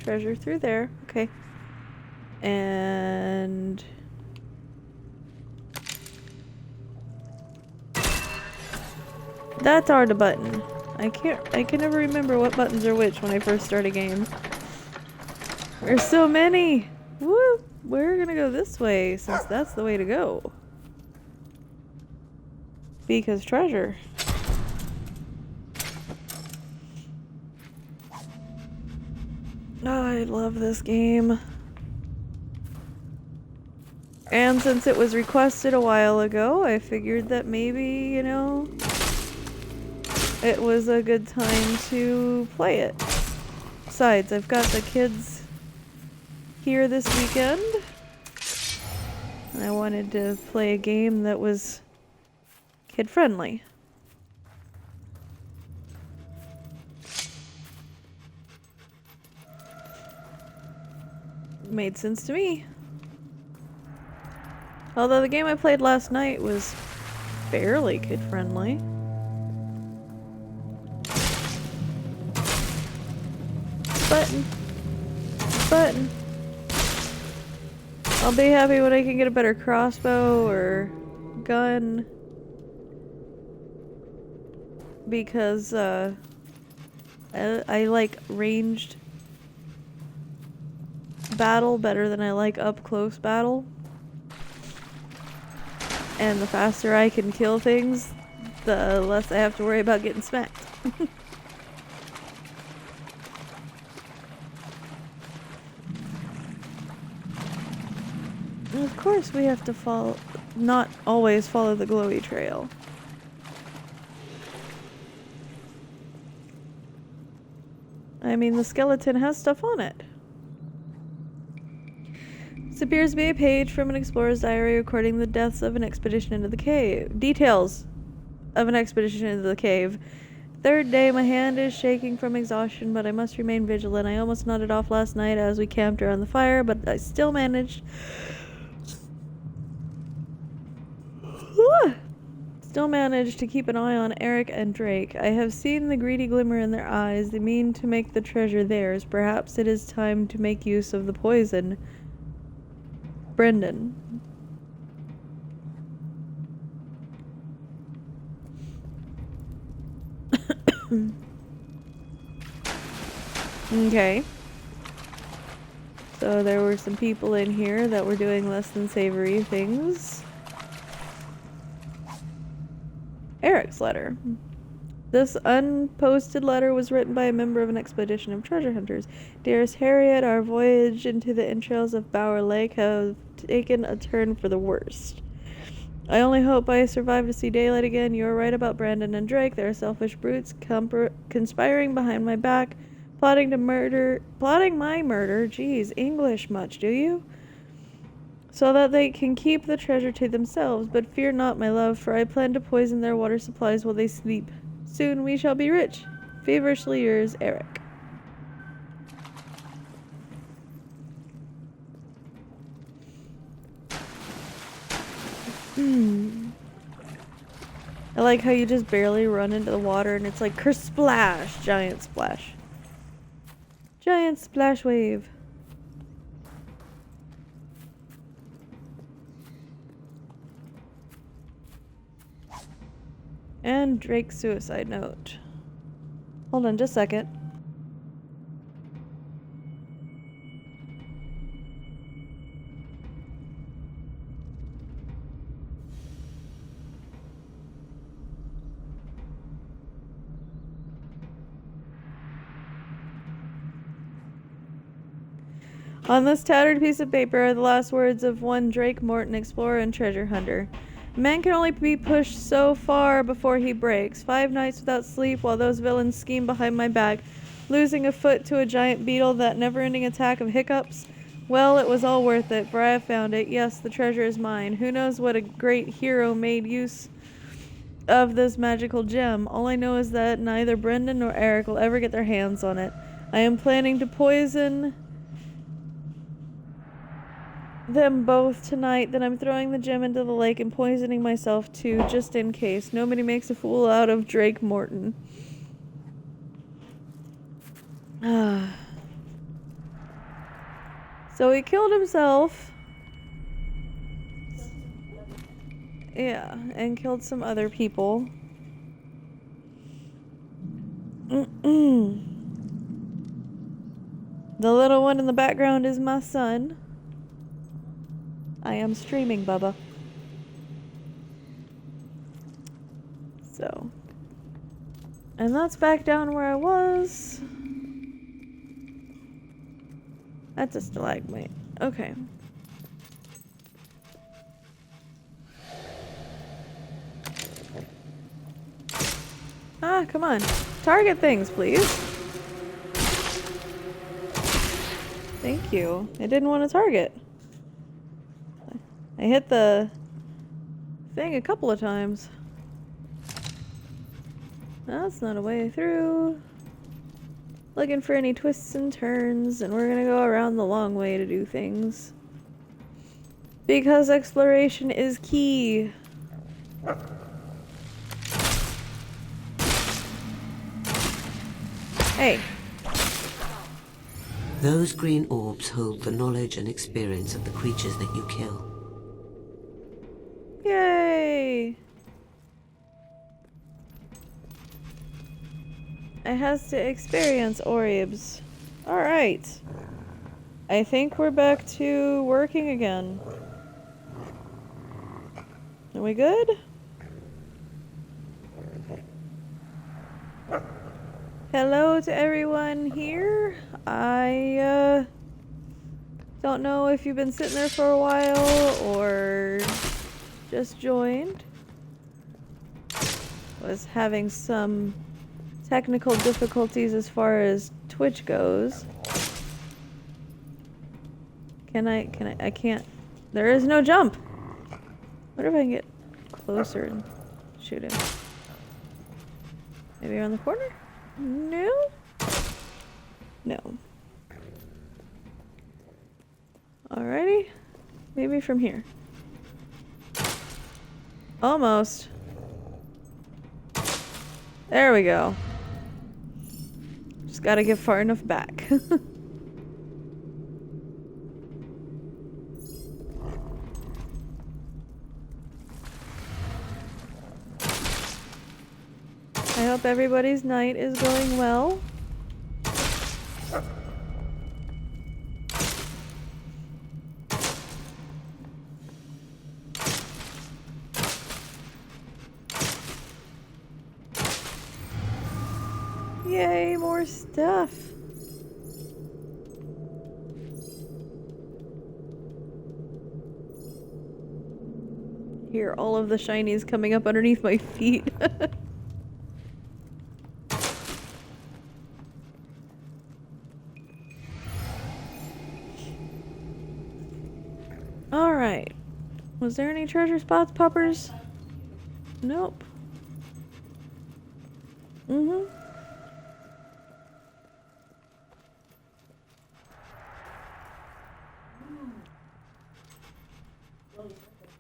treasure through there. Okay. And... that's R to button. I can never remember what buttons are which when I first start a game. There's so many! Woo! We're gonna go this way, since that's the way to go. Because treasure. Oh, I love this game. And since it was requested a while ago, I figured that maybe, you know, it was a good time to play it. Besides, I've got the kids here this weekend, and I wanted to play a game that was kid-friendly. Made sense to me. Although the game I played last night was fairly kid-friendly. Button. Button. I'll be happy when I can get a better crossbow or gun. Because, I like ranged battle better than I like up-close battle. And the faster I can kill things, the less I have to worry about getting smacked. And of course we have to not always follow the glowy trail. I mean, the skeleton has stuff on it. This appears to be a page from an explorer's diary recording the deaths of an expedition into the cave. Details of an expedition into the cave. Third day, my hand is shaking from exhaustion, but I must remain vigilant. I almost nodded off last night as we camped around the fire, but I still managed to keep an eye on Eric and Drake. I have seen the greedy glimmer in their eyes. They mean to make the treasure theirs. Perhaps it is time to make use of the poison. Brendan. Okay. So there were some people in here that were doing less than savory things. Eric's letter. This unposted letter was written by a member of an expedition of treasure hunters. Dearest Harriet, our voyage into the entrails of Bower Lake have taken a turn for the worst. I only hope I survive to see daylight again. You are right about Brandon and Drake. They are selfish brutes conspiring behind my back, plotting my murder. Geez, English much, do you? So that they can keep the treasure to themselves. But fear not, my love, for I plan to poison their water supplies while they sleep. Soon we shall be rich. Feverishly yours, Eric. I like how you just barely run into the water and it's like kersplash, giant splash. Giant splash wave. And Drake's suicide note. Hold on just a second. On this tattered piece of paper are the last words of one Drake Morton, explorer and treasure hunter. Man can only be pushed so far before he breaks. 5 nights without sleep while those villains scheme behind my back, losing a foot to a giant beetle, that never-ending attack of hiccups. Well, it was all worth it, for I have found it. Yes, the treasure is mine. Who knows what a great hero made use of this magical gem. All I know is that neither Brendan nor Eric will ever get their hands on it. I am planning to poison them both tonight. Then I'm throwing the gem into the lake and poisoning myself too, just in case. Nobody makes a fool out of Drake Morton. So he killed himself. Yeah, and killed some other people. The little one in the background is my son. I am streaming, Bubba. So. And that's back down where I was. That's a stalagmite. Okay. Ah, come on. Target things, please. Thank you. I didn't want to target. I hit the thing a couple of times. That's not a way through. Looking for any twists and turns, and we're gonna go around the long way to do things. Because exploration is key. Hey. Those green orbs hold the knowledge and experience of the creatures that you kill. Yay! It has to experience orbs. Alright. I think we're back to working again. Are we good? Hello to everyone here. I don't know if you've been sitting there for a while or just joined. Was having some technical difficulties as far as Twitch goes. I can't. There is no jump. What if I can get closer and shoot him? Maybe around the corner? No? No. Alrighty. Maybe from here. Almost. There we go. Just gotta get far enough back. I hope everybody's night is going well. Yay, more stuff. Hear all of the shinies coming up underneath my feet. Alright. Was there any treasure spots, puppers? Nope.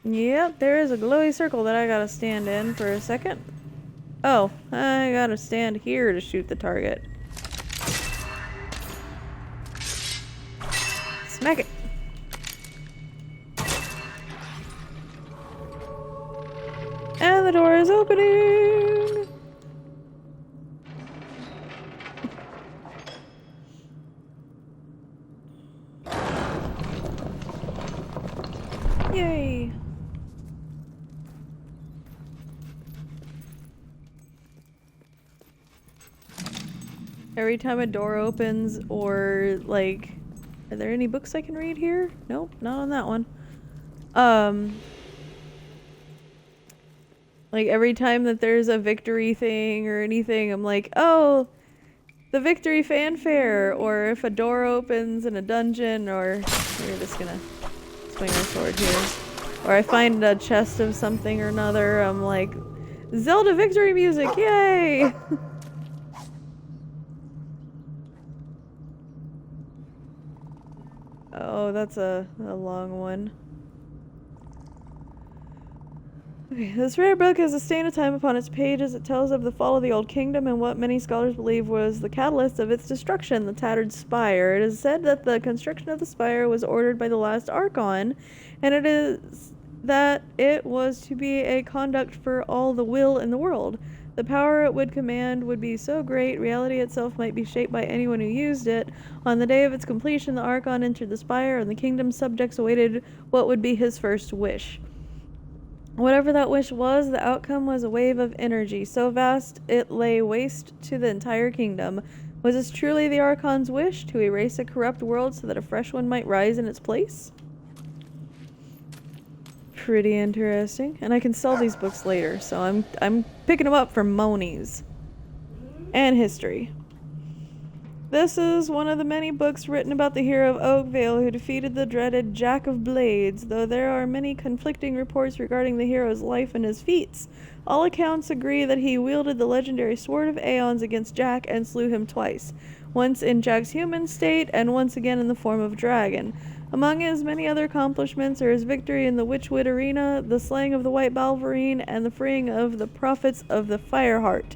Yep, there is a glowy circle that I gotta stand in for a second. Oh, I gotta stand here to shoot the target. Smack it. And the door is opening. Yay. Every time a door opens, or like, are there any books I can read here? Nope, not on that one. Like every time that there's a victory thing or anything, I'm like, oh, the victory fanfare. Or if a door opens in a dungeon, or we're just gonna swing our sword here. Or I find a chest of something or another, I'm like, Zelda victory music, yay! Oh, that's a long one. Okay, this rare book has a stain of time upon its pages. It tells of the fall of the Old Kingdom and what many scholars believe was the catalyst of its destruction, the tattered spire. It is said that the construction of the spire was ordered by the last Archon, and it is that it was to be a conduct for all the will in the world. The power it would command would be so great, reality itself might be shaped by anyone who used it. On the day of its completion, the Archon entered the spire, and the kingdom's subjects awaited what would be his first wish. Whatever that wish was, the outcome was a wave of energy, so vast it lay waste to the entire kingdom. Was this truly the Archon's wish, to erase a corrupt world so that a fresh one might rise in its place? Pretty interesting. And I can sell these books later, so I'm picking them up for monies. And history. This is one of the many books written about the hero of Oakvale who defeated the dreaded Jack of Blades, though there are many conflicting reports regarding the hero's life and his feats. All accounts agree that he wielded the legendary Sword of Aeons against Jack and slew him twice, once in Jack's human state and once again in the form of a dragon. Among his many other accomplishments are his victory in the Witchwood Arena, the slaying of the White Balverine, and the freeing of the prophets of the Fireheart.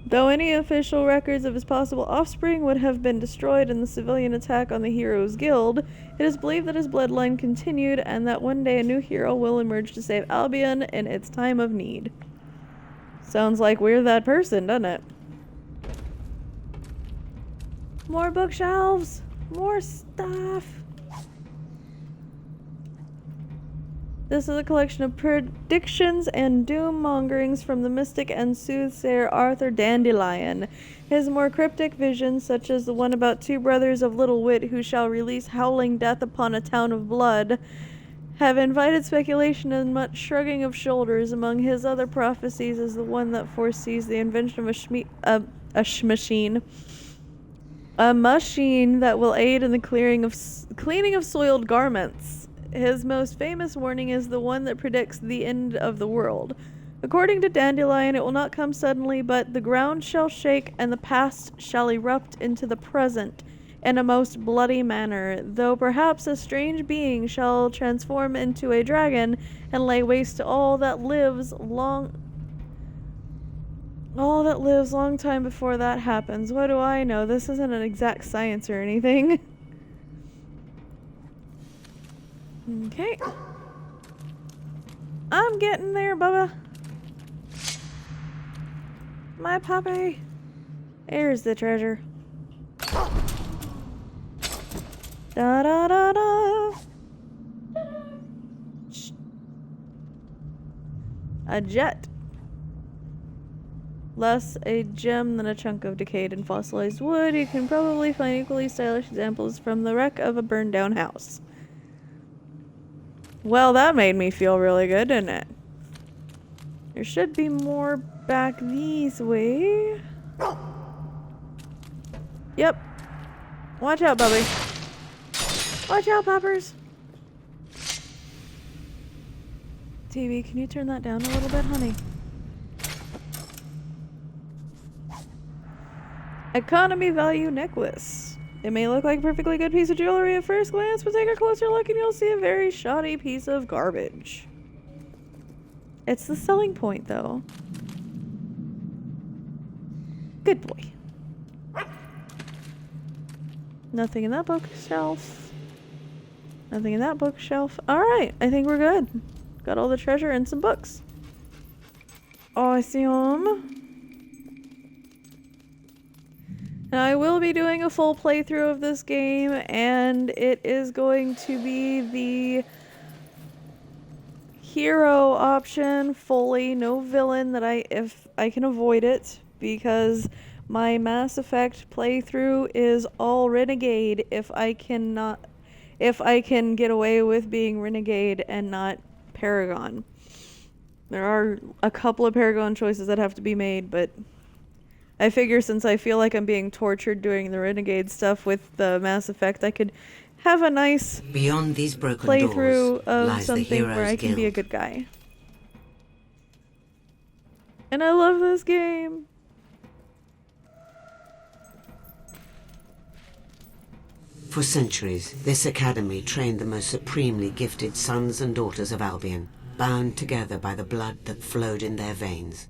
Though any official records of his possible offspring would have been destroyed in the civilian attack on the hero's guild, it is believed that his bloodline continued and that one day a new hero will emerge to save Albion in its time of need. Sounds like we're that person, doesn't it? More bookshelves! More stuff! This is a collection of predictions and doom-mongerings from the mystic and soothsayer Arthur Dandelion. His more cryptic visions, such as the one about two brothers of little wit who shall release howling death upon a town of blood, have invited speculation and much shrugging of shoulders. Among his other prophecies is the one that foresees the invention of a machine that will aid in the cleaning of soiled garments. His most famous warning is the one that predicts the end of the world. According to Dandelion, it will not come suddenly, but the ground shall shake and the past shall erupt into the present in a most bloody manner, though perhaps a strange being shall transform into a dragon and lay waste to all that lives long time before that happens. What do I know? This isn't an exact science or anything. Okay. I'm getting there, Bubba. My puppy. Here's the treasure. Da da da da. Shh. A jet. Less a gem than a chunk of decayed and fossilized wood. You can probably find equally stylish examples from the wreck of a burned down house. Well, that made me feel really good, didn't it? There should be more back these way. Yep. Watch out, Bubby. Watch out, Poppers. TV, can you turn that down a little bit, honey? Economy value necklace. It may look like a perfectly good piece of jewelry at first glance, but take a closer look and you'll see a very shoddy piece of garbage. It's the selling point, though. Good boy. Nothing in that bookshelf. Nothing in that bookshelf. Alright, I think we're good. Got all the treasure and some books. Awesome. Now, I will be doing a full playthrough of this game, and it is going to be the hero option fully, no villain if I can avoid it, because my Mass Effect playthrough is all Renegade if I can get away with being Renegade and not Paragon. There are a couple of Paragon choices that have to be made, but I figure since I feel like I'm being tortured doing the Renegade stuff with the Mass Effect, I could have a nice Beyond these broken playthrough of lies something the where I can Guild. be a good guy. And I love this game. For centuries, this academy trained the most supremely gifted sons and daughters of Albion. bound together by the blood that flowed in their veins.